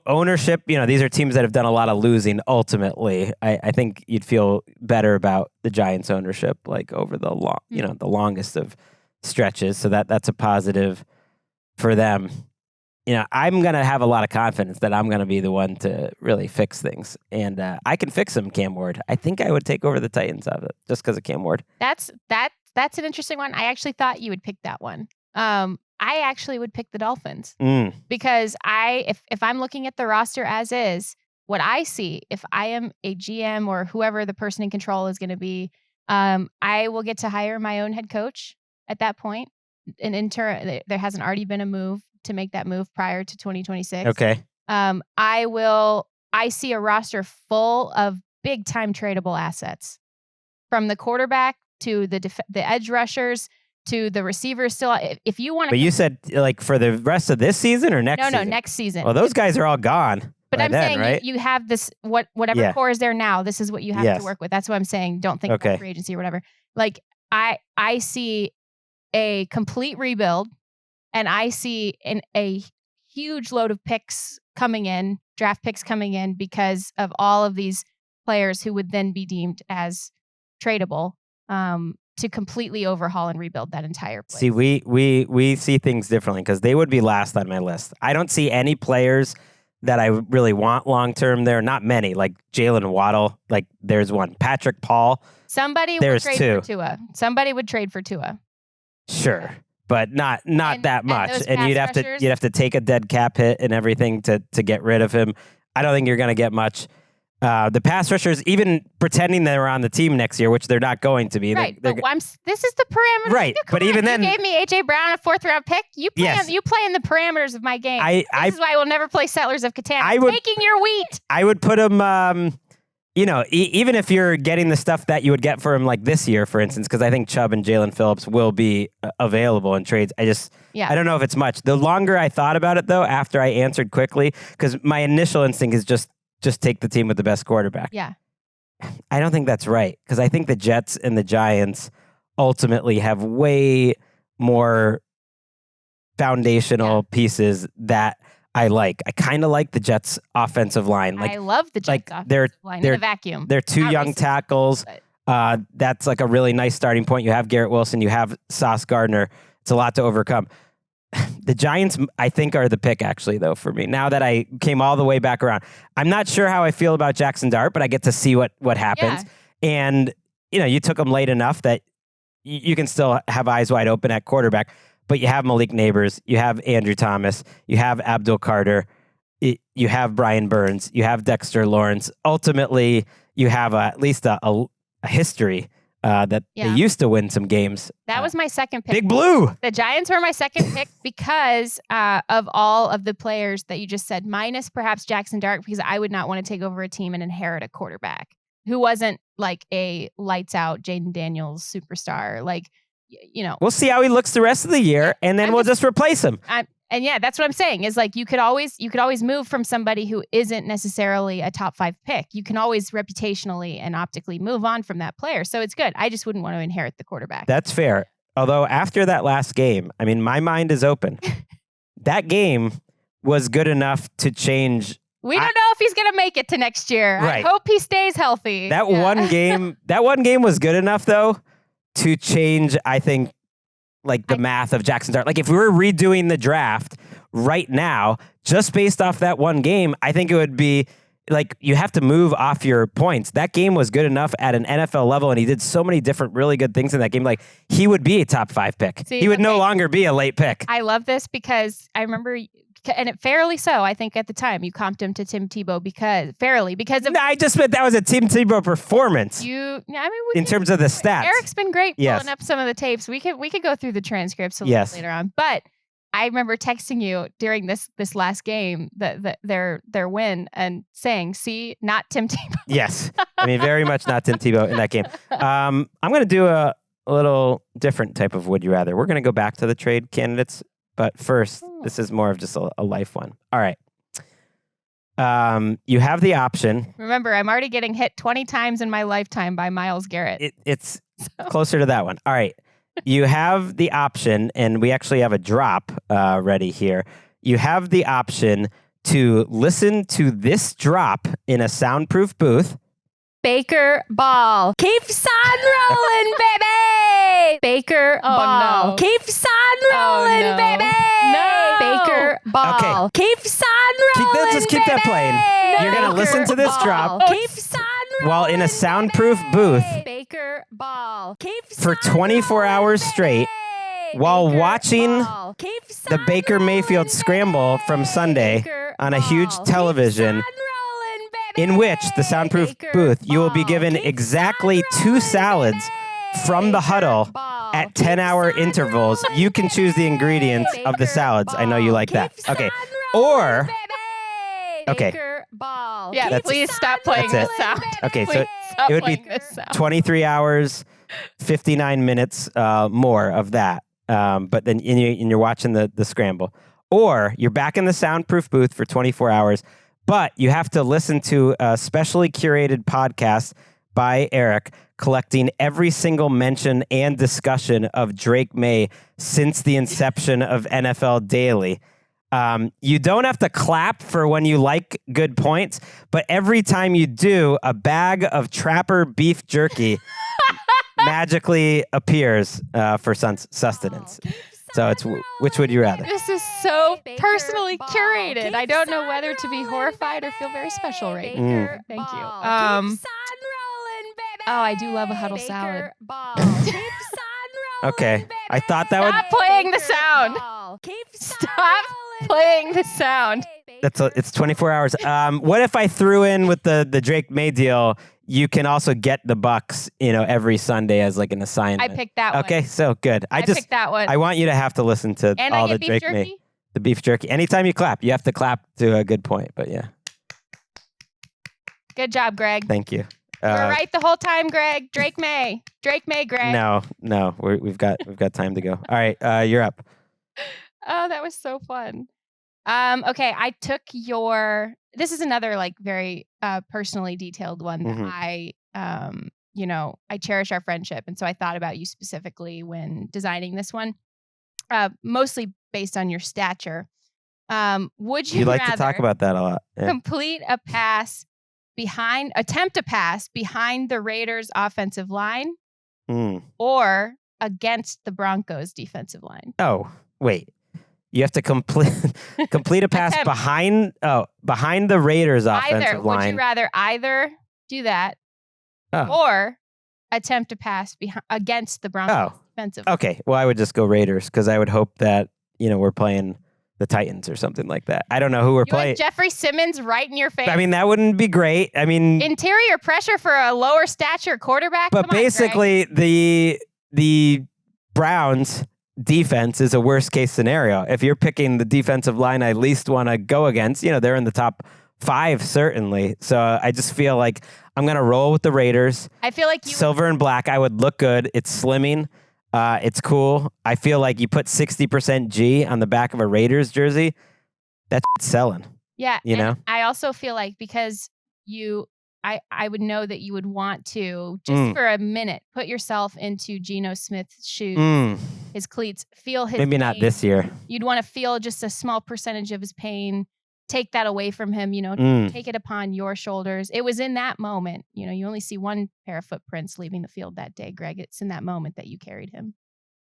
Ownership, these are teams that have done a lot of losing ultimately. I think you'd feel better about the Giants ownership over the the longest of stretches. So that's a positive for them. I'm going to have a lot of confidence that I'm going to be the one to really fix things. And I can fix them, Cam Ward. I think I would take over the Titans of it just because of Cam Ward. That's an interesting one. I actually thought you would pick that one. I actually would pick the Dolphins because if I'm looking at the roster as is, what I see, if I am a GM or whoever the person in control is going to be, I will get to hire my own head coach at that point. And in turn, there hasn't already been a move to make that move prior to 2026. Okay. I see a roster full of big time tradable assets, from the quarterback to the edge rushers to the receivers. Still, if you want to, but you said for the rest of this season or next? No, next season. Well, those guys are all gone. But I'm saying right? you have this whatever core is there now. This is what you have to work with. That's what I'm saying. Don't think about free agency or whatever. I see a complete rebuild. And I see a huge load of picks coming in, draft picks coming in, because of all of these players who would then be deemed as tradable to completely overhaul and rebuild that entire place. See, we see things differently because they would be last on my list. I don't see any players that I really want long term there. Not many, like Jalen Waddle. There's one. Patrick Paul. Somebody would trade for Tua. Somebody would trade for Tua. Sure. but not that much. those And you'd pass have rushers- to take a dead cap hit and everything to get rid of him. I don't think you're going to get much. The pass rushers, even pretending they're on the team next year, which they're not going to be. Right, they're, but this is the parameter. Right, Come but on, even then- you gave me A.J. Brown a 4th round pick. You play, Yes. you play in the parameters of my game. this is why I will never play Settlers of Catan. I would- Taking your wheat. I would put him, even if you're getting the stuff that you would get for him like this year, for instance, because I think Chubb and Jalen Phillips will be available in trades. I don't know if it's much. The longer I thought about it, though, after I answered quickly, because my initial instinct is just take the team with the best quarterback. Yeah. I don't think that's right, because I think the Jets and the Giants ultimately have way more foundational pieces that I like. I kind of like the Jets' offensive line. I love the Jets offensive line in a vacuum. They're two Not young recently, tackles. but- That's like a really nice starting point. You have Garrett Wilson. You have Sauce Gardner. It's a lot to overcome. The Giants, I think, are the pick, actually, though, for me. Now that I came all the way back around. I'm not sure how I feel about Jackson Dart, but I get to see what happens. Yeah. And, you took him late enough that you can still have eyes wide open at quarterback. But you have Malik Neighbors. You have Andrew Thomas. You have Abdul Carter. You have Brian Burns. You have Dexter Lawrence. Ultimately, you have at least a history that they used to win some games. That was my second pick. Big Blue. The Giants were my second pick because of all of the players that you just said, minus perhaps Jackson Dart, because I would not want to take over a team and inherit a quarterback who wasn't like a lights out Jaden Daniels superstar. Like, We'll see how he looks the rest of the year, and then we'll just replace him. And yeah, that's what I'm saying is like you could always move from somebody who isn't necessarily a top 5 pick. You can always reputationally and optically move on from that player. So it's good. I just wouldn't want to inherit the quarterback. That's fair. Although after that last game, I mean, my mind is open. That game was good enough to change. We don't know if he's going to make it to next year. Right. I hope he stays healthy. That one game was good enough, though, to change, I think, like the math of Jackson Dart. Like if we were redoing the draft right now, just based off that one game, I think it would be like you have to move off your points. That game was good enough at an NFL level, and he did so many different really good things in that game. Like he would be a top 5 pick. He would no longer be a late pick. I love this because I remember, and it fairly so, I think at the time you comped him to Tim Tebow because of I just meant that was a Tim Tebow performance. In terms of the stats. Eric's been great pulling Yes. up some of the tapes. We could go through the transcripts a little later on. But I remember texting you during this last game their win and saying, "See, not Tim Tebow." Yes. I mean, very much not Tim Tebow in that game. I'm going to do a little different type of would you rather. We're going to go back to the trade candidates, but first, this is more of just a life one. All right. You have the option. Remember, I'm already getting hit 20 times in my lifetime by Myles Garrett. It's closer to that one. All right. You have the option, and we actually have a drop ready here. You have the option to listen to this drop in a soundproof booth. Baker Ball. Keeps on rolling, baby. Baker Ball. no. Keeps on rolling, no. baby. No. Baker Ball. Keeps on rolling, Just keep that playing. You're going to listen to this drop Keeps on rolling, while in a soundproof booth Baker Ball. Keeps for 24 hours straight while watching the Baker Mayfield scramble from Sunday on a huge television, in which the soundproof booth, you will be given exactly 2 salads from the huddle at 10-hour intervals. You can choose the ingredients of the salads. I know you like that. Okay. Or, okay. Yeah, That's- please stop playing that's this it. sound. Okay, so Please stop it would be playing this sound. 23 hours, 59 minutes more of that. But then and you're watching the scramble. Or you're back in the soundproof booth for 24 hours, but you have to listen to a specially curated podcast by Eric collecting every single mention and discussion of Drake May since the inception of NFL Daily. You don't have to clap for when you like good points, but every time you do, a bag of Trapper beef jerky magically appears for sustenance. So it's which would you rather? This is so personally curated. I don't know whether to be horrified or feel very special right now. Thank you. Oh, I do love a huddle salad. Okay. I thought that would. Stop playing the sound. Stop playing the sound. It's 24 hours. What if I threw in with the Drake May deal? You can also get the Bucks, every Sunday as like an assignment. I picked that one. Okay, so good. I picked that one. I want you to have to listen to And all I the get Drake beef May. jerky? The beef jerky. Anytime you clap, you have to clap to a good point. But yeah, Good job, Gregg. thank you. We're right the whole time, Gregg. Drake May, Gregg. No, we've got time to go. All right, you're up. Oh, that was so fun. Okay, I took your. This is another like very personally detailed one that Mhm. I cherish our friendship, and so I thought about you specifically when designing this one. Mostly based on your stature. Would you You like rather to talk about that a lot. Yeah. attempt a pass behind the Raiders' offensive line Mm. or against the Broncos' defensive line? Oh, wait. You have to complete a pass Attempt. behind the Raiders' offensive Would line. you rather either do that Oh. or attempt a pass against the Broncos' defensive line? Okay, well, I would just go Raiders because I would hope that we're playing the Titans or something like that. I don't know who we're You want playing. Jeffrey Simmons right in your face? I mean, that wouldn't be great. I mean, Interior pressure for a lower stature quarterback? but Come on, Gregg. basically, the Browns defense is a worst case scenario. If you're picking the defensive line I at least want to go against, they're in the top 5 certainly. So I just feel like I'm going to roll with the Raiders. I feel like you Silver and black, I would look good. It's slimming. It's cool. I feel like you put 60% G on the back of a Raiders jersey. That's selling. Yeah. You know? I also feel like because I would know that you would want to, just for a minute, put yourself into Geno Smith's shoes, his cleats, feel his Maybe not pain. this year. You'd want to feel just a small percentage of his pain, take that away from him, take it upon your shoulders. It was in that moment, you only see one pair of footprints leaving the field that day, Gregg. It's in that moment that you carried him.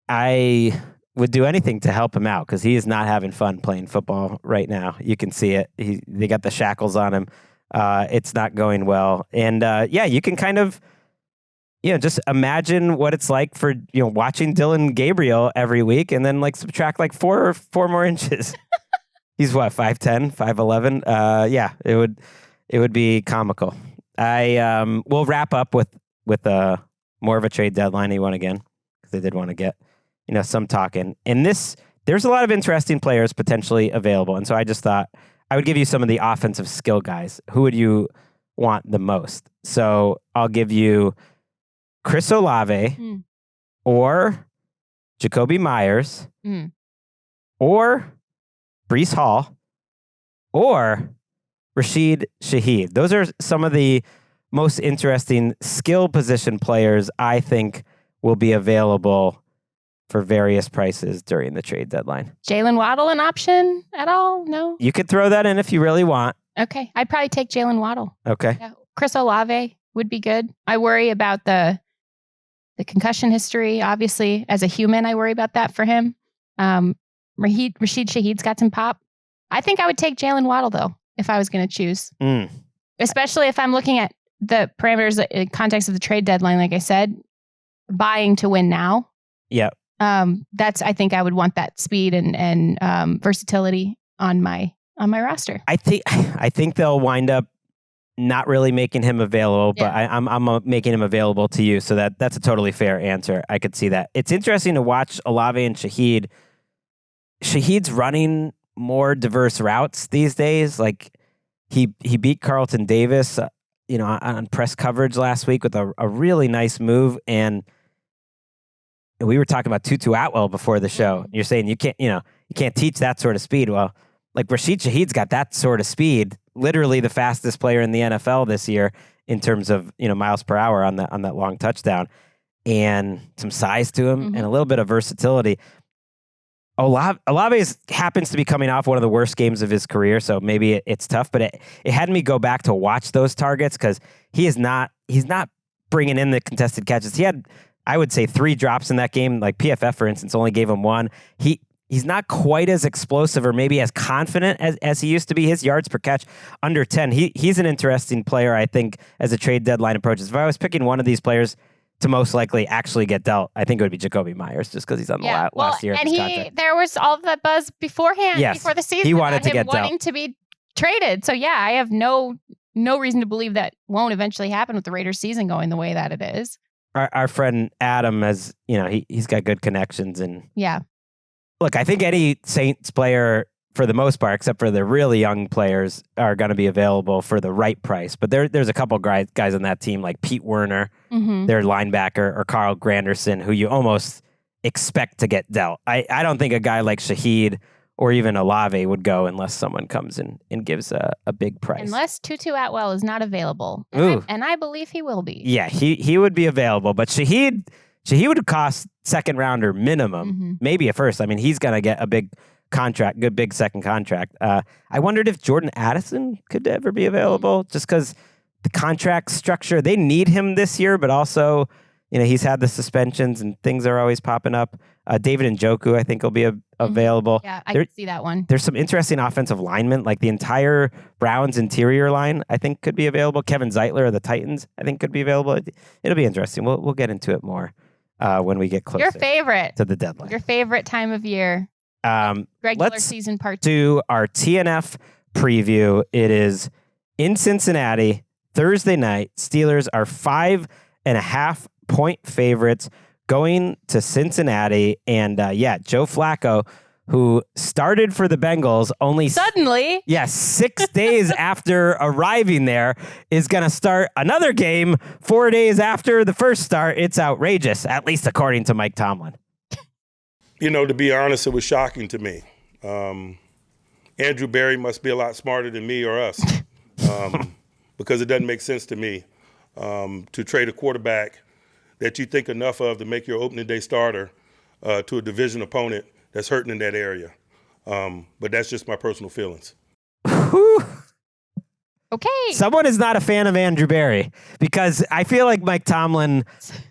I would do anything to help him out because he is not having fun playing football right now. You can see it. They got the shackles on him. It's not going well. And you can kind of, just imagine what it's like for, watching Dylan Gabriel every week and then like subtract like four more inches. He's what, 5'10", 5'11"? It would be comical. We'll wrap up with more of a trade deadline he won again because they did want to get, some talking. And there's a lot of interesting players potentially available. And so I just thought I would give you some of the offensive skill guys. Who would you want the most? So I'll give you Chris Olave or Jacoby Myers or Breece Hall or Rashid Shaheed. Those are some of the most interesting skill position players I think will be available for various prices during the trade deadline. Jalen Waddle an option at all? No? You could throw that in if you really want. Okay. I'd probably take Jalen Waddle. Okay. Yeah. Chris Olave would be good. I worry about the concussion history. Obviously, as a human, I worry about that for him. Rashid Shaheed's got some pop. I think I would take Jalen Waddle, though, if I was going to choose. Especially if I'm looking at the parameters in context of the trade deadline, like I said, buying to win now. Yeah. I think I would want that speed and versatility on my roster. I think they'll wind up not really making him available, but I'm making him available to you. So that's a totally fair answer. I could see that. It's interesting to watch Olave and Shaheed. Shaheed's running more diverse routes these days. Like he beat Carlton Davis, on press coverage last week with a really nice move. And we were talking about Tutu Atwell before the show. You're saying you can't teach that sort of speed. Well, like Rashid Shaheed's got that sort of speed, literally the fastest player in the NFL this year in terms of, miles per hour on that long touchdown, and some size to him and a little bit of versatility. Olave happens to be coming off one of the worst games of his career, so maybe it's tough, but it had me go back to watch those targets because he's not bringing in the contested catches. He had, I would say, 3 drops in that game. Like PFF, for instance, only gave him 1. He's not quite as explosive or maybe as confident as he used to be. His yards per catch under 10. He's an interesting player, I think, as a trade deadline approaches. If I was picking one of these players to most likely actually get dealt, I think it would be Jacoby Myers just because he's on the last year of his contract. There was all that buzz beforehand, Yes, before the season. he wanted to him get wanting dealt. to be traded. So yeah, I have no reason to believe that won't eventually happen with the Raiders season going the way that it is. Our friend Adam has, he's got good connections. And yeah, look, I think any Saints player, for the most part, except for the really young players, are going to be available for the right price. But there's a couple guys on that team, like Pete Werner, their linebacker, or Carl Granderson, who you almost expect to get dealt. I don't think a guy like Shaheed or even Olave would go unless someone comes in and gives a big price. Unless Tutu Atwell is not available. Ooh. And I believe he will be. Yeah, he would be available. But Shaheed would cost second rounder minimum, maybe a first. I mean, he's going to get a big contract, good big second contract. I wondered if Jourdan Addison could ever be available, just because the contract structure, they need him this year, but also, he's had the suspensions and things are always popping up. David Njoku, I think, will be available. Yeah, I can see that one. There's some interesting offensive linemen, like the entire Browns interior line, I think could be available. Kevin Zeitler of the Titans, I think, could be available. It'll be interesting. We'll get into it more when we get closer. Your favorite. To the deadline. Your favorite time of year. Regular season part 2. Do our TNF preview. It is in Cincinnati, Thursday night. Steelers are 5.5-point favorites going to Cincinnati. And Joe Flacco, who started for the Bengals only suddenly, 6 days after arriving there, is going to start another game 4 days after the first start. It's outrageous, at least according to Mike Tomlin. To be honest, it was shocking to me. Andrew Berry must be a lot smarter than me or us, because it doesn't make sense to me to trade a quarterback that you think enough of to make your opening day starter to a division opponent that's hurting in that area. But that's just my personal feelings. Okay. Someone is not a fan of Andrew Berry, because I feel like Mike Tomlin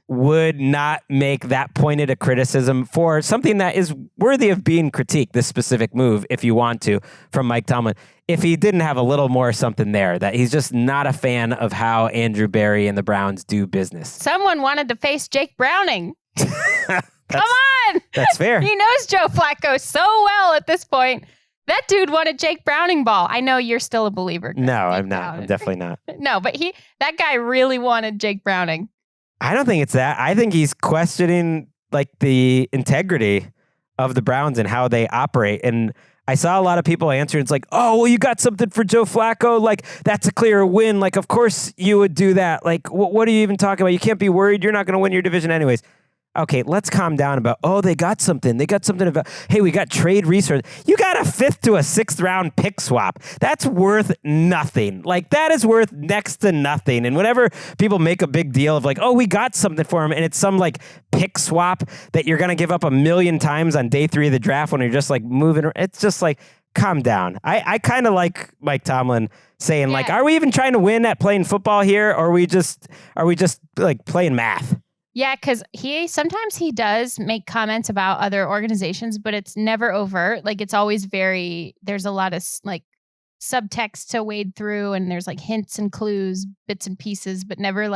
would not make that pointed a criticism for something that is worthy of being critiqued, this specific move, if you want to, from Mike Tomlin, if he didn't have a little more something there, that he's just not a fan of how Andrew Berry and the Browns do business. Someone wanted to face Jake Browning. Come on. That's fair. He knows Joe Flacco so well at this point. That dude wanted Jake Browning ball. I know you're still a believer. No, I'm not. I'm definitely not. No, but that guy really wanted Jake Browning. I don't think it's that. I think he's questioning the integrity of the Browns and how they operate. And I saw a lot of people answer. It's like, oh, well, you got something for Joe Flacco. That's a clear win. Of course you would do that. What are you even talking about? You can't be worried. You're not going to win your division anyways. Okay, let's calm down about, they got something. They got something about, hey, we got trade resource. You got a 5th to a 6th round pick swap. That's worth nothing. That is worth next to nothing. And whenever people make a big deal of we got something for him, and it's some pick swap that you're going to give up 1,000,000 times on day 3 of the draft when you're just moving, it's just calm down. I kind of like Mike Tomlin saying are we even trying to win at playing football here? Or are we just playing math? Yeah, because sometimes he does make comments about other organizations, but it's never overt. It's always there's a lot of subtext to wade through, and there's hints and clues, bits and pieces, but never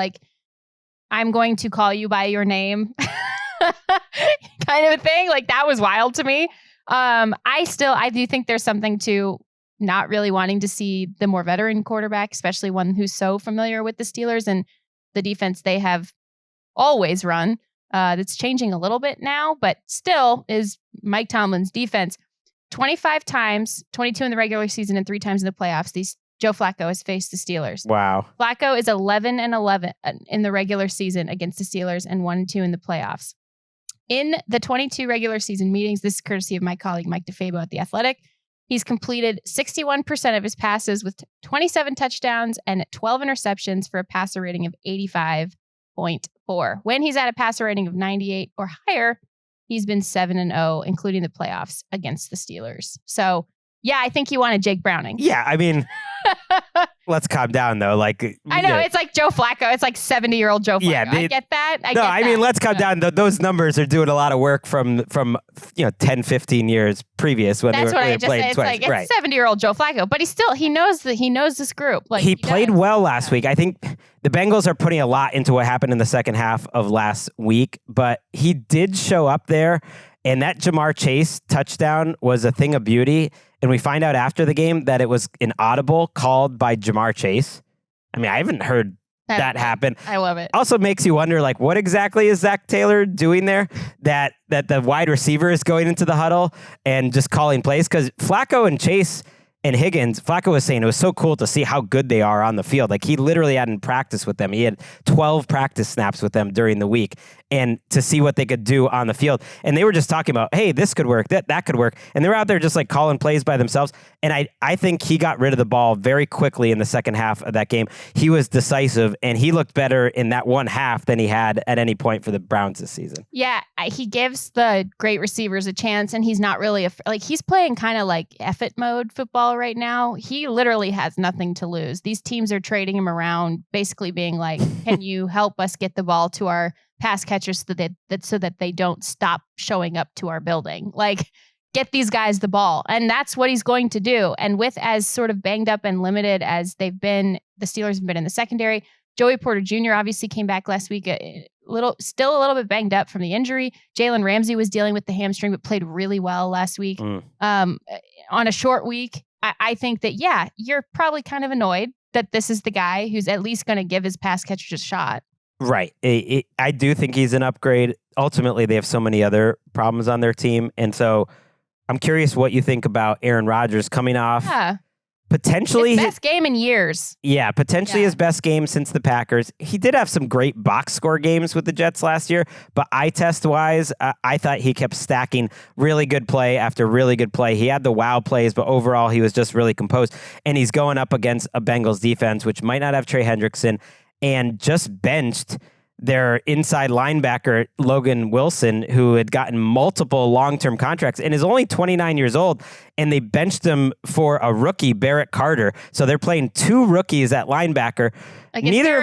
I'm going to call you by your name kind of a thing. That was wild to me. I do think there's something to not really wanting to see the more veteran quarterback, especially one who's so familiar with the Steelers and the defense they have always run. That's changing a little bit now, but still is Mike Tomlin's defense. 25 times, 22 in the regular season and 3 times in the playoffs, Joe Flacco has faced the Steelers. Wow. Flacco is 11-11 in the regular season against the Steelers and 1-2 in the playoffs. In the 22 regular season meetings, this is courtesy of my colleague Mike DeFabo at The Athletic, he's completed 61% of his passes with 27 touchdowns and 12 interceptions for a passer rating of 85.4. When he's at a passer rating of 98 or higher, he's been 7-0, including the playoffs against the Steelers. So, yeah, I think he wanted Jake Browning. Yeah, I mean, let's calm down though. Like I know it's like Joe Flacco. It's like 70-year-old Joe Flacco. Yeah, I get that. I mean, let's calm down. Those numbers are doing a lot of work from 10, 15 years previous when That's they what were I just playing said. It's twice. like Right. it's 70-year-old Joe Flacco, but he knows this group. Like he played well last week. I think the Bengals are putting a lot into what happened in the second half of last week, but he did show up there, and that Jamar Chase touchdown was a thing of beauty. And we find out after the game that it was an audible called by Jamar Chase. I mean, I haven't heard that happen. I love it. Also makes you wonder, like, what exactly is Zach Taylor doing there? That the wide receiver is going into the huddle and just calling plays? Because Flacco and Chase and Higgins, Flacco was saying it was so cool to see how good they are on the field. Like, he literally hadn't practiced with them. He had 12 practice snaps with them during the week, and to see what they could do on the field. And they were just talking about, hey, this could work, that could work. And they were out there just like calling plays by themselves. And I think he got rid of the ball very quickly in the second half of that game. He was decisive, and he looked better in that one half than he had at any point for the Browns this season. Yeah, he gives the great receivers a chance, and he's not really he's playing kind of like F-it mode football right now. He literally has nothing to lose. These teams are trading him around, basically being like, can you help us get the ball to our pass catchers so that they don't stop showing up to our building? Like, get these guys the ball. And that's what he's going to do. And with as sort of banged up and limited as they've been, the Steelers have been in the secondary. Joey Porter Jr. obviously came back last week, still a little bit banged up from the injury. Jalen Ramsey was dealing with the hamstring, but played really well last week. On a short week, I think that, yeah, you're probably kind of annoyed that this is the guy who's at least going to give his pass catchers a shot. Right. I do think he's an upgrade. Ultimately, they have so many other problems on their team. And so I'm curious what you think about Aaron Rodgers coming off potentially his best game in years. Yeah, potentially his best game since the Packers. He did have some great box score games with the Jets last year, but eye test wise, I thought he kept stacking really good play after really good play. He had the wow plays, but overall he was just really composed. And he's going up against a Bengals defense, which might not have Trey Hendrickson, and just benched their inside linebacker, Logan Wilson, who had gotten multiple long-term contracts and is only 29 years old, and they benched him for a rookie, Barrett Carter. So they're playing two rookies at linebacker. Neither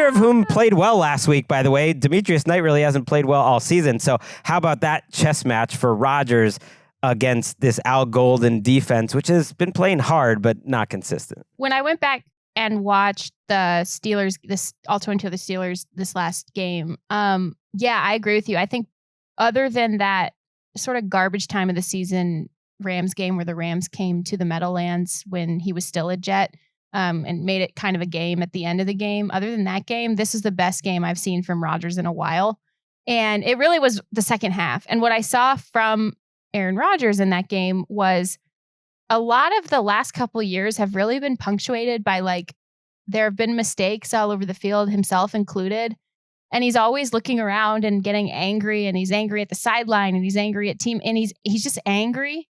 of whom played well last week, by the way. Demetrius Knight really hasn't played well all season. So how about that chess match for Rodgers against this Al Golden defense, which has been playing hard but not consistent? When I went back and watched the Steelers, all 22 of the Steelers this last game, yeah, I agree with you. I think other than that sort of garbage time of the season Rams game where the Rams came to the Meadowlands when he was still a Jet, and made it kind of a game at the end of the game, other than that game, this is the best game I've seen from Rodgers in a while. And it really was the second half. And what I saw from Aaron Rodgers in that game was a lot of the last couple of years have really been punctuated by, like, there have been mistakes all over the field, himself included. And he's always looking around and getting angry, and he's angry at the sideline, and he's angry at team, and he's just angry.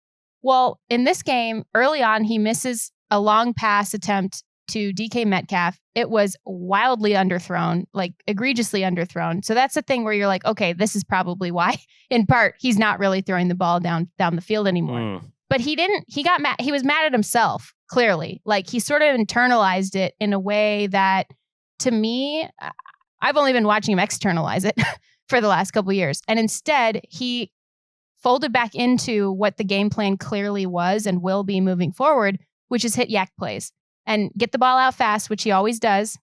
Well, in this game, early on, he misses a long pass attempt to DK Metcalf. It was wildly underthrown, like egregiously underthrown. So that's the thing where you're like, okay, this is probably why, in part, he's not really throwing the ball down the field anymore. But he got mad. He was mad at himself, clearly. Like, he sort of internalized it in a way that, to me, I've only been watching him externalize it for the last couple of years. And instead, he folded back into what the game plan clearly was and will be moving forward, which is hit yak plays and get the ball out fast, which he always does,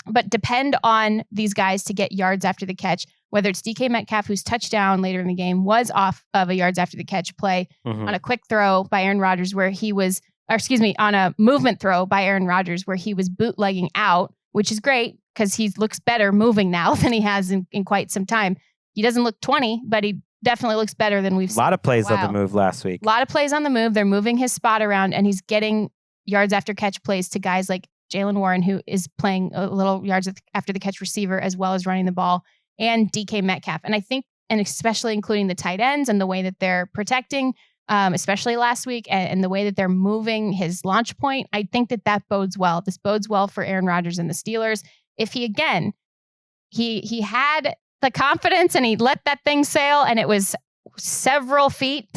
but depend on these guys to get yards after the catch, whether it's DK Metcalf, whose touchdown later in the game was off of a yards after the catch play on a quick throw by Aaron Rodgers where he was, on a movement throw by Aaron Rodgers where he was bootlegging out, which is great because he looks better moving now than he has in quite some time. He doesn't look 20, but he definitely looks better than we've seen. A lot of plays on the move last week. A lot of plays on the move. They're moving his spot around, and he's getting yards after catch plays to guys like Jalen Warren, who is playing a little yards after the catch receiver as well as running the ball, and DK Metcalf. And I think, and especially including the tight ends and the way that they're protecting, especially last week, and the way that they're moving his launch point, I think that bodes well. This bodes well for Aaron Rodgers and the Steelers. If he, again, he had the confidence and he let that thing sail, and it was several feet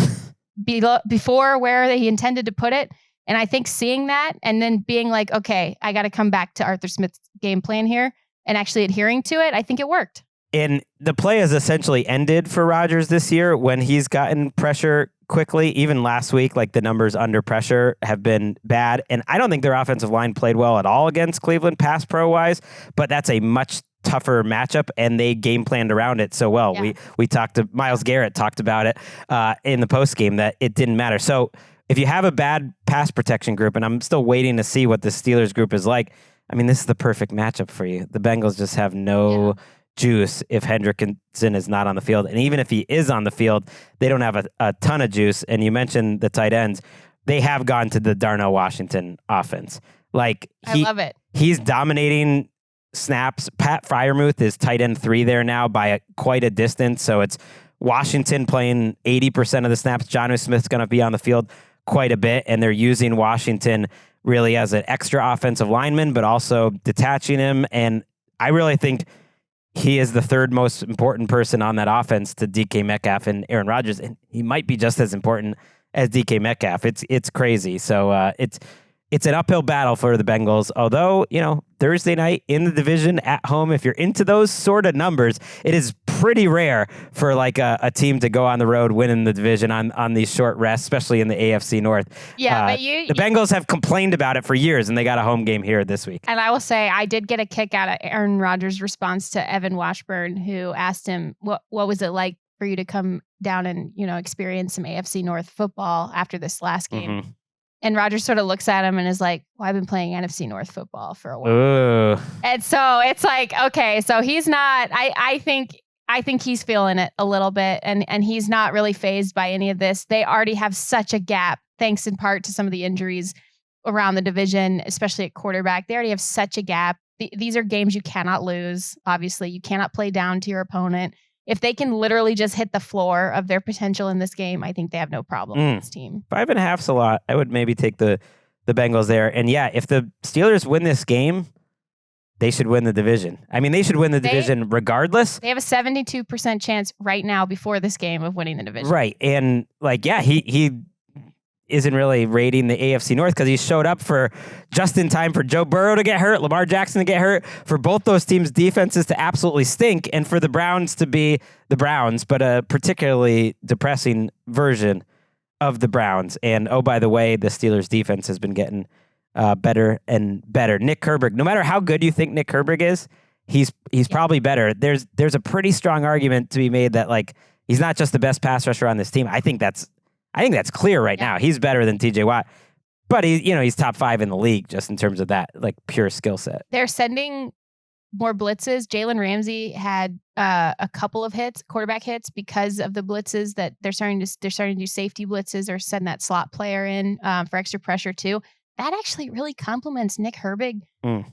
before where he intended to put it. And I think seeing that and then being like, okay, I got to come back to Arthur Smith's game plan here and actually adhering to it, I think it worked. And the play has essentially ended for Rodgers this year when he's gotten pressure quickly. Even last week, like the numbers under pressure have been bad. And I don't think their offensive line played well at all against Cleveland pass pro wise, but that's a much tougher matchup and they game planned around it so well. Yeah. We talked to Myles Garrett talked about it in the post game that it didn't matter. So if you have a bad pass protection group, and I'm still waiting to see what the Steelers group is like, I mean, this is the perfect matchup for you. The Bengals just have no juice if Hendrickson is not on the field. And even if he is on the field, they don't have a ton of juice. And you mentioned the tight ends. They have gone to the Darnell Washington offense. Like I love it. He's dominating snaps. Pat Freiermuth is tight end 3 there now by quite a distance. So it's Washington playing 80% of the snaps. Jonnu Smith's going to be on the field quite a bit. And they're using Washington really as an extra offensive lineman, but also detaching him. And I really think he is the third most important person on that offense to DK Metcalf and Aaron Rodgers, and he might be just as important as DK Metcalf. It's crazy. So it's an uphill battle for the Bengals. Although, Thursday night in the division at home, if you're into those sort of numbers, it is pretty rare for like a team to go on the road winning the division on these short rests, especially in the AFC North. Yeah, but the Bengals have complained about it for years, and they got a home game here this week. And I will say I did get a kick out of Aaron Rodgers' response to Evan Washburn, who asked him, what was it like for you to come down and, experience some AFC North football after this last game? Mm-hmm. And Rodgers sort of looks at him and is like, well, I've been playing NFC North football for a while. Ooh. And so it's like, okay, so he's not, I think he's feeling it a little bit and he's not really fazed by any of this. They already have such a gap, thanks in part to some of the injuries around the division, especially at quarterback. They already have such a gap. These are games you cannot lose. Obviously, you cannot play down to your opponent. If they can literally just hit the floor of their potential in this game, I think they have no problem with this team. 5.5's a lot. I would maybe take the Bengals there. And yeah, if the Steelers win this game, they should win the division. I mean, they should win the division regardless. They have a 72% chance right now before this game of winning the division. Right. And he isn't really rating the AFC North because he showed up for just in time for Joe Burrow to get hurt, Lamar Jackson to get hurt, for both those teams' defenses to absolutely stink, and for the Browns to be the Browns, but a particularly depressing version of the Browns. And oh, by the way, the Steelers' defense has been getting better and better. Nick Herbig, no matter how good you think Nick Herbig is, he's probably better. There's a pretty strong argument to be made that he's not just the best pass rusher on this team. I think that's clear right now. He's better than TJ Watt, but he's top 5 in the league just in terms of that pure skill set. They're sending more blitzes. Jalen Ramsey had a couple of quarterback hits because of the blitzes that they're starting to do safety blitzes or send that slot player in for extra pressure too. That actually really complements Nick Herbig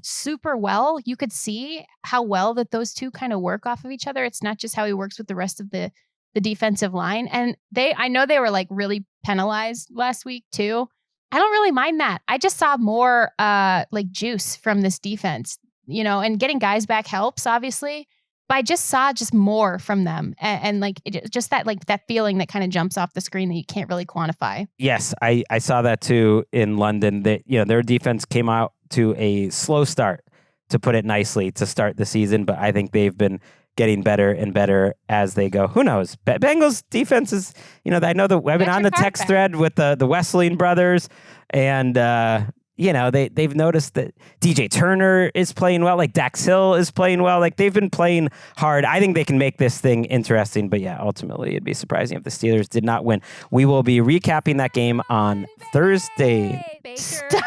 super well. You could see how well that those two kind of work off of each other. It's not just how he works with the rest of the defensive line. And I know they were really penalized last week too. I don't really mind that. I just saw more juice from this defense, and getting guys back helps obviously, but I just saw more from them and just that feeling that kind of jumps off the screen that you can't really quantify. Yes, I saw that too in London. That their defense came out to a slow start, to put it nicely, to start the season, but I think they've been getting better and better as they go. Who knows? Bengals defense is, I know that I've been on the text thread with the Wesleyan brothers, and they've noticed that DJ Turner is playing well, Dax Hill is playing well, they've been playing hard. I think they can make this thing interesting, but yeah, ultimately it'd be surprising if the Steelers did not win. We will be recapping that game on Thursday. Stop.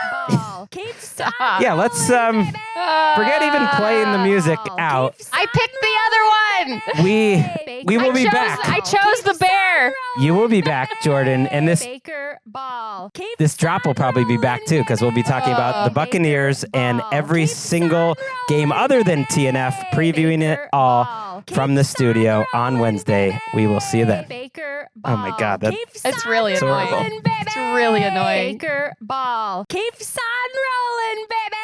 Yeah, let's forget even playing the music out. I picked the other one. We will be back. I chose the bear. You will be back, Jourdan, and this drop will probably be back too, because we'll be talking about the Buccaneers and every single game other than TNF, previewing it all from the studio on Wednesday. We will see you then. Oh my God, it's really annoying. Horrible. It's really annoying. Baker ball. Keeps on rolling, baby.